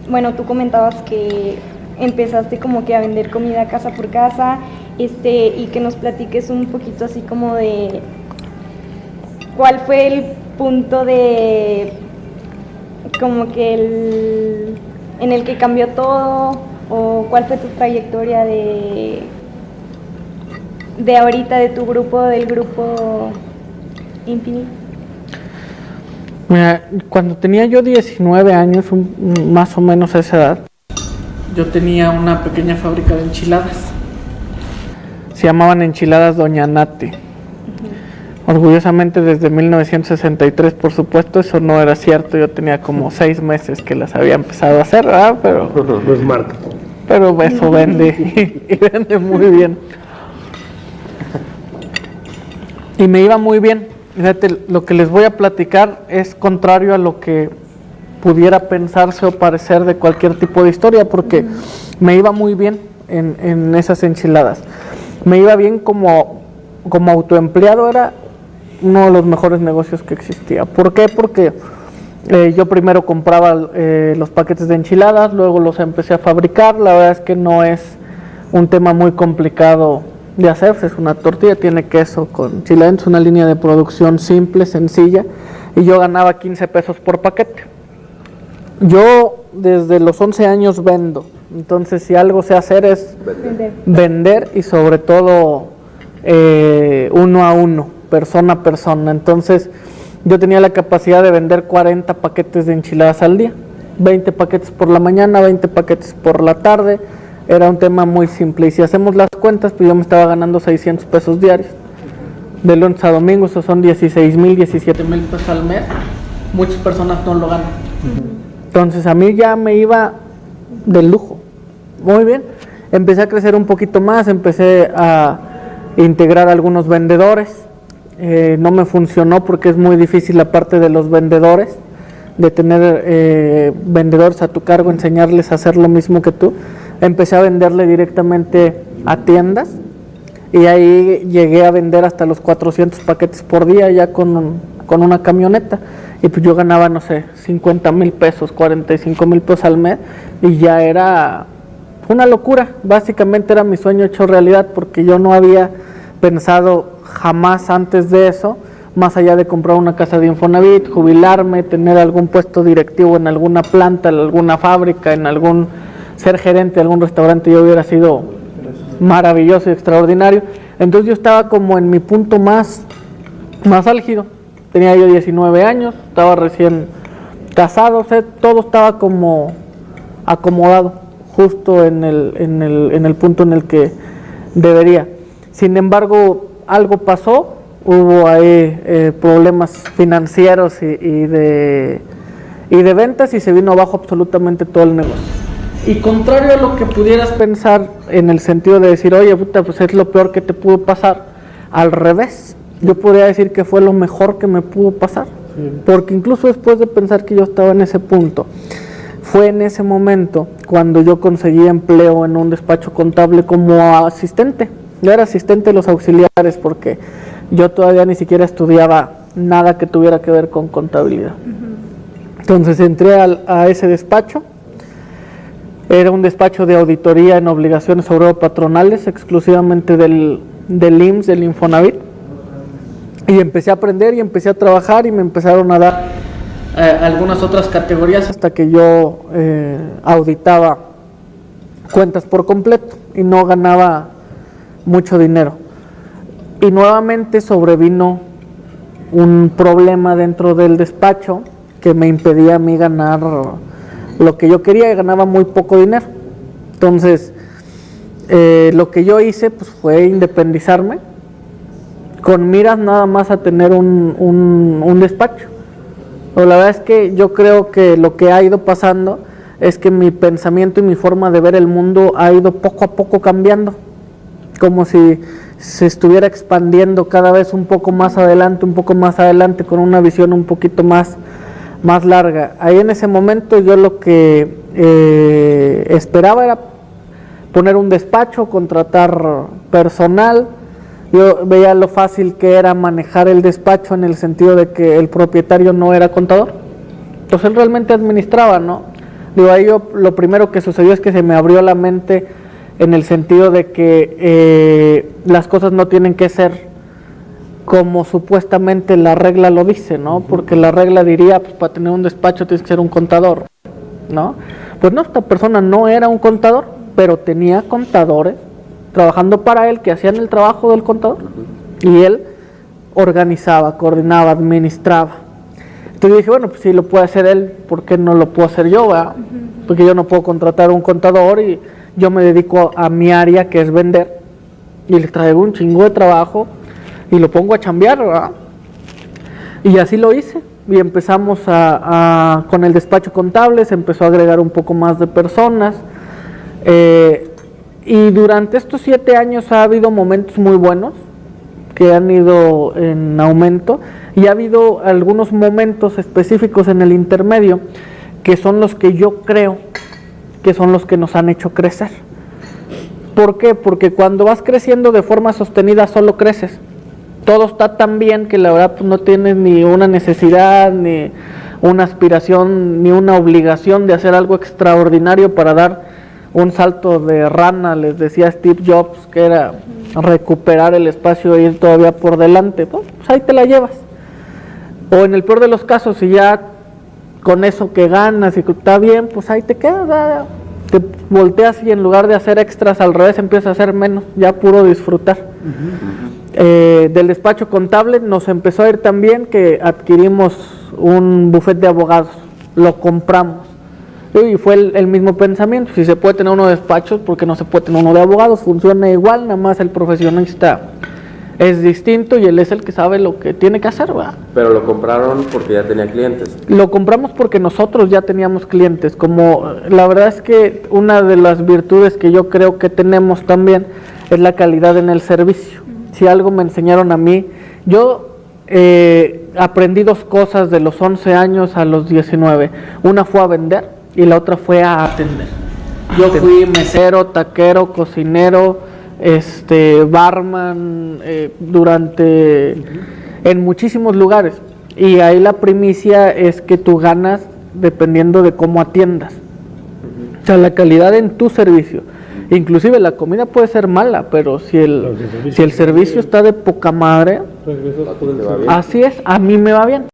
bueno, tú comentabas que empezaste como que a vender comida casa por casa, y que nos platiques un poquito así como de cuál fue el punto de como que en el que cambió todo, o cuál fue tu trayectoria de ahorita, de tu grupo, del grupo Infinite. Mira, cuando tenía yo 19 años, más o menos a esa edad, yo tenía una pequeña fábrica de enchiladas. Se llamaban Enchiladas Doña Nati. Orgullosamente desde 1963, por supuesto, eso no era cierto. Yo tenía como 6 meses que las había empezado a hacer, ¿verdad? Pero no es marca. Pero eso vende y vende muy bien. Y me iba muy bien. Fíjate, lo que les voy a platicar es contrario a lo que pudiera pensarse o parecer de cualquier tipo de historia, porque me iba muy bien en esas enchiladas. Me iba bien como autoempleado, era uno de los mejores negocios que existía. ¿Por qué? Porque yo primero compraba los paquetes de enchiladas, luego los empecé a fabricar. La verdad es que no es un tema muy complicado de hacerse, es una tortilla, tiene queso con chile, es una línea de producción simple, sencilla, y yo ganaba 15 pesos por paquete. Yo desde los 11 años vendo, entonces si algo sé hacer es vender y sobre todo uno a uno, persona a persona. Entonces yo tenía la capacidad de vender 40 paquetes de enchiladas al día, 20 paquetes por la mañana, 20 paquetes por la tarde. Era un tema muy simple, y si hacemos las cuentas, pues yo me estaba ganando 600 pesos diarios. De lunes a domingo, eso son 16,000, 17,000 pesos al mes. Muchas personas no lo ganan. Entonces a mí ya me iba de lujo. Muy bien. Empecé a crecer un poquito más, empecé a integrar algunos vendedores. No me funcionó porque es muy difícil la parte de los vendedores, de tener vendedores a tu cargo, enseñarles a hacer lo mismo que tú. Empecé a venderle directamente a tiendas y ahí llegué a vender hasta los 400 paquetes por día ya con una camioneta, y pues yo ganaba, no sé, 50,000 pesos, 45,000 pesos al mes, y ya era una locura. Básicamente era mi sueño hecho realidad, porque yo no había pensado jamás antes de eso, más allá de comprar una casa de Infonavit, jubilarme, tener algún puesto directivo en alguna planta, en alguna fábrica, ser gerente de algún restaurante. Yo hubiera sido maravilloso y extraordinario. Entonces yo estaba como en mi punto más álgido. Tenía yo 19 años, estaba recién casado, o sea, todo estaba como acomodado, justo en el punto en el que debería. Sin embargo, algo pasó, hubo ahí problemas financieros y de ventas, y se vino abajo absolutamente todo el negocio. Y contrario a lo que pudieras pensar, en el sentido de decir, oye, puta, pues es lo peor que te pudo pasar, al revés, yo podría decir que fue lo mejor que me pudo pasar, porque incluso después de pensar que yo estaba en ese punto, fue en ese momento cuando yo conseguí empleo en un despacho contable como asistente. Yo era asistente de los auxiliares, porque yo todavía ni siquiera estudiaba nada que tuviera que ver con contabilidad. Entonces entré a ese despacho. Era un despacho de auditoría en obligaciones obrero-patronales, exclusivamente del IMSS, del Infonavit. Y empecé a aprender y empecé a trabajar, y me empezaron a dar algunas otras categorías, hasta que yo auditaba cuentas por completo y no ganaba mucho dinero. Y nuevamente sobrevino un problema dentro del despacho que me impedía a mí ganar lo que yo quería, y ganaba muy poco dinero. Entonces lo que yo hice pues fue independizarme, con miras nada más a tener un despacho. Pero la verdad es que yo creo que lo que ha ido pasando es que mi pensamiento y mi forma de ver el mundo ha ido poco a poco cambiando, como si se estuviera expandiendo cada vez un poco más adelante, con una visión un poquito más larga. Ahí en ese momento yo lo que esperaba era poner un despacho, contratar personal. Yo veía lo fácil que era manejar el despacho, en el sentido de que el propietario no era contador, entonces él realmente administraba, ¿no? Digo, ahí lo primero que sucedió es que se me abrió la mente en el sentido de que las cosas no tienen que ser como supuestamente la regla lo dice, ¿no? Porque la regla diría, pues para tener un despacho tienes que ser un contador, ¿no? Pues no, esta persona no era un contador, pero tenía contadores trabajando para él que hacían el trabajo del contador y él organizaba, coordinaba, administraba. Entonces dije, bueno, pues si lo puede hacer él, ¿por qué no lo puedo hacer yo, verdad? Porque yo no puedo contratar a un contador y yo me dedico a mi área, que es vender, y le traigo un chingo de trabajo y lo pongo a chambear, ¿verdad? Y así lo hice, y empezamos con el despacho contable, se empezó a agregar un poco más de personas, y durante estos 7 años ha habido momentos muy buenos, que han ido en aumento, y ha habido algunos momentos específicos en el intermedio, que son los que yo creo que son los que nos han hecho crecer. ¿Por qué? Porque cuando vas creciendo de forma sostenida solo creces. Todo está tan bien que la verdad pues, no tienes ni una necesidad, ni una aspiración, ni una obligación de hacer algo extraordinario para dar un salto de rana, les decía Steve Jobs, que era recuperar el espacio e ir todavía por delante. Pues ahí te la llevas. O en el peor de los casos, si ya con eso que ganas y que está bien, pues ahí te quedas, ¿verdad? Te volteas y en lugar de hacer extras al revés empiezas a hacer menos, ya puro disfrutar. Del despacho contable nos empezó a ir tan bien que adquirimos un bufete de abogados, lo compramos. Y fue el mismo pensamiento, si se puede tener uno de despachos, ¿por qué no se puede tener uno de abogados? Funciona igual, nada más el profesionista es distinto y él es el que sabe lo que tiene que hacer, ¿verdad? Pero lo compraron porque ya tenía clientes. Lo compramos porque nosotros ya teníamos clientes. Como la verdad es que una de las virtudes que yo creo que tenemos también es la calidad en el servicio. Si algo me enseñaron a mí, yo aprendí 2 cosas de los 11 años a los 19. Una fue a vender y la otra fue a atender. Yo fui mesero, taquero, cocinero, barman, en muchísimos lugares, y ahí la primicia es que tú ganas dependiendo de cómo atiendas, o sea, la calidad en tu servicio. Inclusive la comida puede ser mala, pero si el servicio está de poca madre, así es, a mí me va bien.